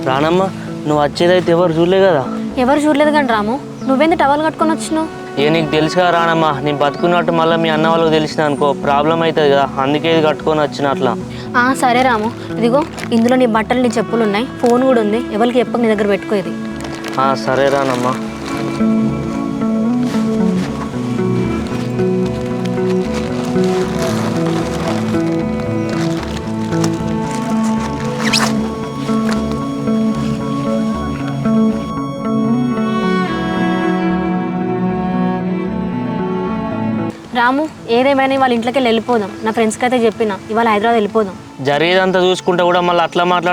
రానమ్మ, నువ్వు వచ్చేదైతే ఎవరు చూడలే కదా. ఎవరు చూడలేదు కానీ రాము, నువ్వేంది టవల్ కట్టుకొని వచ్చినావు? నీకు తెలుసు కదా రానమ్మ, నేను బతుకున్నట్టు మళ్ళీ మీ అన్న వాళ్ళకి తెలిసిన అనుకో ప్రాబ్లం అవుతుంది కదా, అందుకే ఇది కట్టుకొని వచ్చిన అట్లా. సరే రాము, ఇదిగో ఇందులో నీ బట్టలు నీ చెప్పులు ఉన్నాయి, ఫోన్ కూడా ఉంది, ఎవరికి చెప్పక నీ దగ్గర పెట్టుకో ఇది. సరే రానమ్మ. రాము, ఏదేమైనా వాళ్ళ ఇంట్లోకి వెళ్ళిపోదాం. నా ఫ్రెండ్స్కి అయితే చెప్పిన ఇవాళ హైదరాబాద్ వెళ్ళిపోదాం. జరిగేదంతా చూసుకుంటే కూడా మళ్ళీ అట్లా